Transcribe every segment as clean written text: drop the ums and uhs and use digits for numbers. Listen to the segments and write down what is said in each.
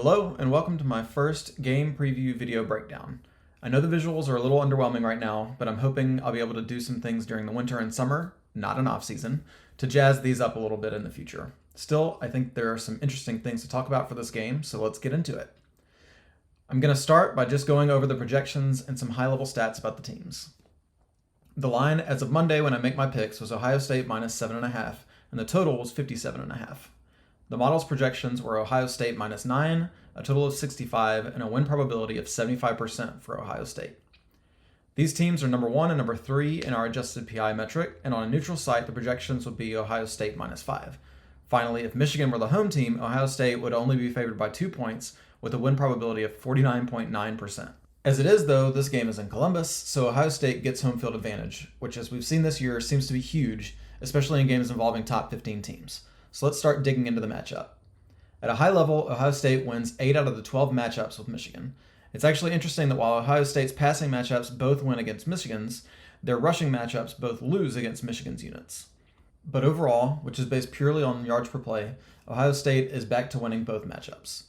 Hello and welcome to my first game preview video breakdown. I know the visuals are a little underwhelming right now, but I'm hoping I'll be able to do some things during the winter and summer, not an off season, to jazz these up a little bit in the future. Still, I think there are some interesting things to talk about for this game, so let's get into it. I'm going to start by just going over the projections and some high-level stats about the teams. The line as of Monday when I make my picks was Ohio State minus 7.5, and the total was 57.5. The model's projections were Ohio State minus 9, a total of 65, and a win probability of 75% for Ohio State. These teams are number 1 and number 3 in our adjusted PI metric, and on a neutral site, the projections would be Ohio State minus 5. Finally, if Michigan were the home team, Ohio State would only be favored by 2 points, with a win probability of 49.9%. As it is, though, this game is in Columbus, so Ohio State gets home field advantage, which, as we've seen this year, seems to be huge, especially in games involving top 15 teams. So let's start digging into the matchup. At a high level, Ohio State wins 8 out of the 12 matchups with Michigan. It's actually interesting that while Ohio State's passing matchups both win against Michigan's, their rushing matchups both lose against Michigan's units. But overall, which is based purely on yards per play, Ohio State is back to winning both matchups.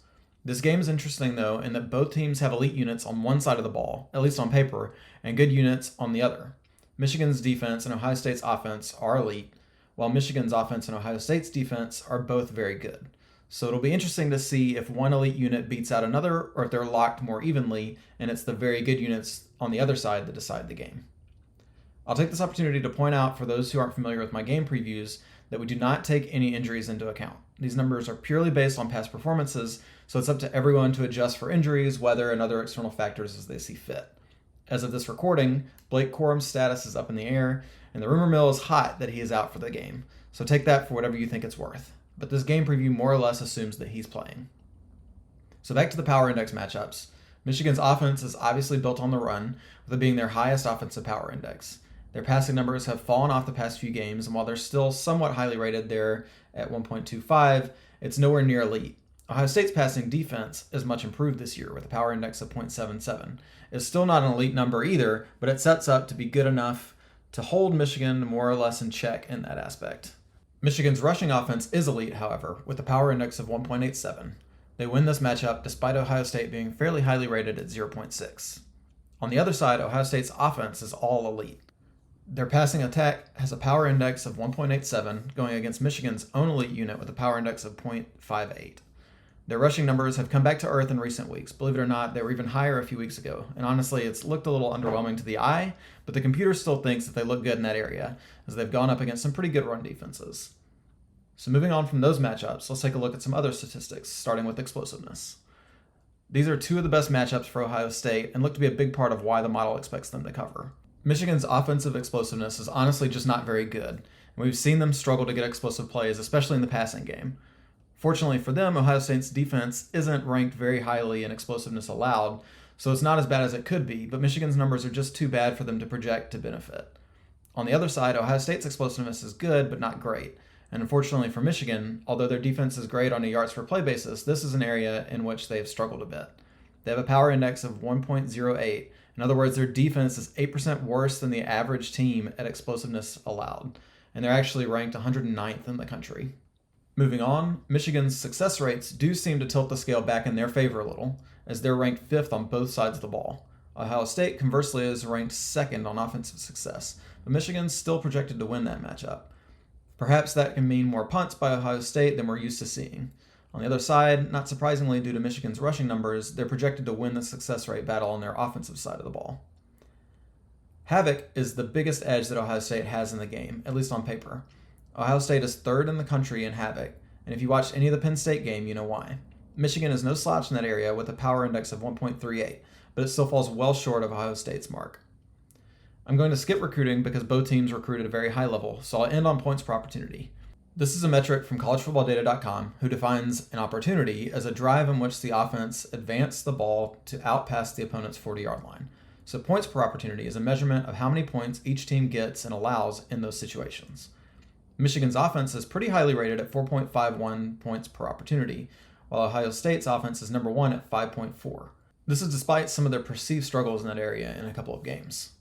This game is interesting, though, in that both teams have elite units on one side of the ball, at least on paper, and good units on the other. Michigan's defense and Ohio State's offense are elite, while Michigan's offense and Ohio State's defense are both very good. So it'll be interesting to see if one elite unit beats out another, or if they're locked more evenly, and it's the very good units on the other side that decide the game. I'll take this opportunity to point out, for those who aren't familiar with my game previews, that we do not take any injuries into account. These numbers are purely based on past performances, so it's up to everyone to adjust for injuries, weather, and other external factors as they see fit. As of this recording, Blake Corum's status is up in the air, and the rumor mill is hot that he is out for the game, so take that for whatever you think it's worth. But this game preview more or less assumes that he's playing. So back to the power index matchups. Michigan's offense is obviously built on the run, with it being their highest offensive power index. Their passing numbers have fallen off the past few games, and while they're still somewhat highly rated there at 1.25, it's nowhere near elite. Ohio State's passing defense is much improved this year with a power index of 0.77. It's still not an elite number either, but it sets up to be good enough to hold Michigan more or less in check in that aspect. Michigan's rushing offense is elite, however, with a power index of 1.87. They win this matchup despite Ohio State being fairly highly rated at 0.6. On the other side, Ohio State's offense is all elite. Their passing attack has a power index of 1.87, going against Michigan's own elite unit with a power index of 0.58. Their rushing numbers have come back to earth in recent weeks. Believe it or not, they were even higher a few weeks ago. And honestly, it's looked a little underwhelming to the eye, but the computer still thinks that they look good in that area, as they've gone up against some pretty good run defenses. So moving on from those matchups, let's take a look at some other statistics, starting with explosiveness. These are two of the best matchups for Ohio State and look to be a big part of why the model expects them to cover. Michigan's offensive explosiveness is honestly just not very good, and we've seen them struggle to get explosive plays, especially in the passing game. Fortunately for them, Ohio State's defense isn't ranked very highly in explosiveness allowed, so it's not as bad as it could be, but Michigan's numbers are just too bad for them to project to benefit. On the other side, Ohio State's explosiveness is good, but not great. And unfortunately for Michigan, although their defense is great on a yards per play basis, this is an area in which they have struggled a bit. They have a power index of 1.08. In other words, their defense is 8% worse than the average team at explosiveness allowed, and they're actually ranked 109th in the country. Moving on, Michigan's success rates do seem to tilt the scale back in their favor a little, as they're ranked 5th on both sides of the ball. Ohio State, conversely, is ranked 2nd on offensive success, but Michigan's still projected to win that matchup. Perhaps that can mean more punts by Ohio State than we're used to seeing. On the other side, not surprisingly due to Michigan's rushing numbers, they're projected to win the success rate battle on their offensive side of the ball. Havoc is the biggest edge that Ohio State has in the game, at least on paper. Ohio State is 3rd in the country in Havoc, and if you watched any of the Penn State game, you know why. Michigan is no slouch in that area with a power index of 1.38, but it still falls well short of Ohio State's mark. I'm going to skip recruiting because both teams recruit at a very high level, so I'll end on points per opportunity. This is a metric from collegefootballdata.com, who defines an opportunity as a drive in which the offense advanced the ball to outpass the opponent's 40-yard line. So points per opportunity is a measurement of how many points each team gets and allows in those situations. Michigan's offense is pretty highly rated at 4.51 points per opportunity, while Ohio State's offense is number 1 at 5.4. This is despite some of their perceived struggles in that area in a couple of games.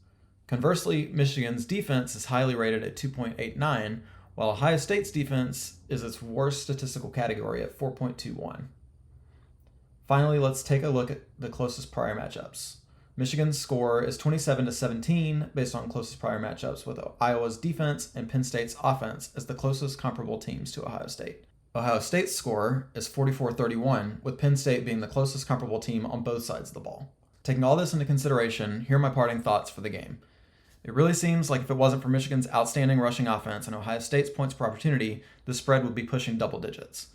Conversely, Michigan's defense is highly rated at 2.89, while Ohio State's defense is its worst statistical category at 4.21. Finally, let's take a look at the closest prior matchups. Michigan's score is 27-17 based on closest prior matchups, with Iowa's defense and Penn State's offense as the closest comparable teams to Ohio State. Ohio State's score is 44-31, with Penn State being the closest comparable team on both sides of the ball. Taking all this into consideration, here are my parting thoughts for the game. It really seems like if it wasn't for Michigan's outstanding rushing offense and Ohio State's points per opportunity, the spread would be pushing double digits.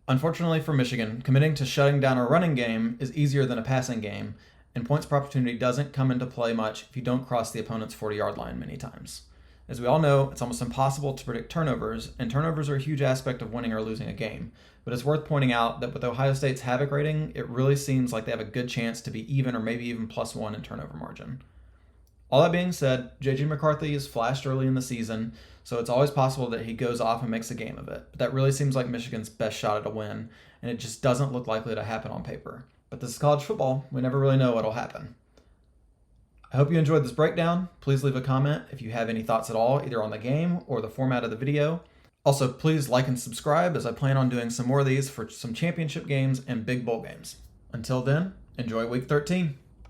Unfortunately for Michigan, committing to shutting down a running game is easier than a passing game, and points per opportunity doesn't come into play much if you don't cross the opponent's 40-yard line many times. As we all know, it's almost impossible to predict turnovers, and turnovers are a huge aspect of winning or losing a game. But it's worth pointing out that with Ohio State's Havoc rating, it really seems like they have a good chance to be even or maybe even +1 in turnover margin. All that being said, J.J. McCarthy has flashed early in the season, so it's always possible that he goes off and makes a game of it. But that really seems like Michigan's best shot at a win, and it just doesn't look likely to happen on paper. But this is college football. We never really know what'll happen. I hope you enjoyed this breakdown. Please leave a comment if you have any thoughts at all, either on the game or the format of the video. Also, please like and subscribe, as I plan on doing some more of these for some championship games and big bowl games. Until then, enjoy Week 13.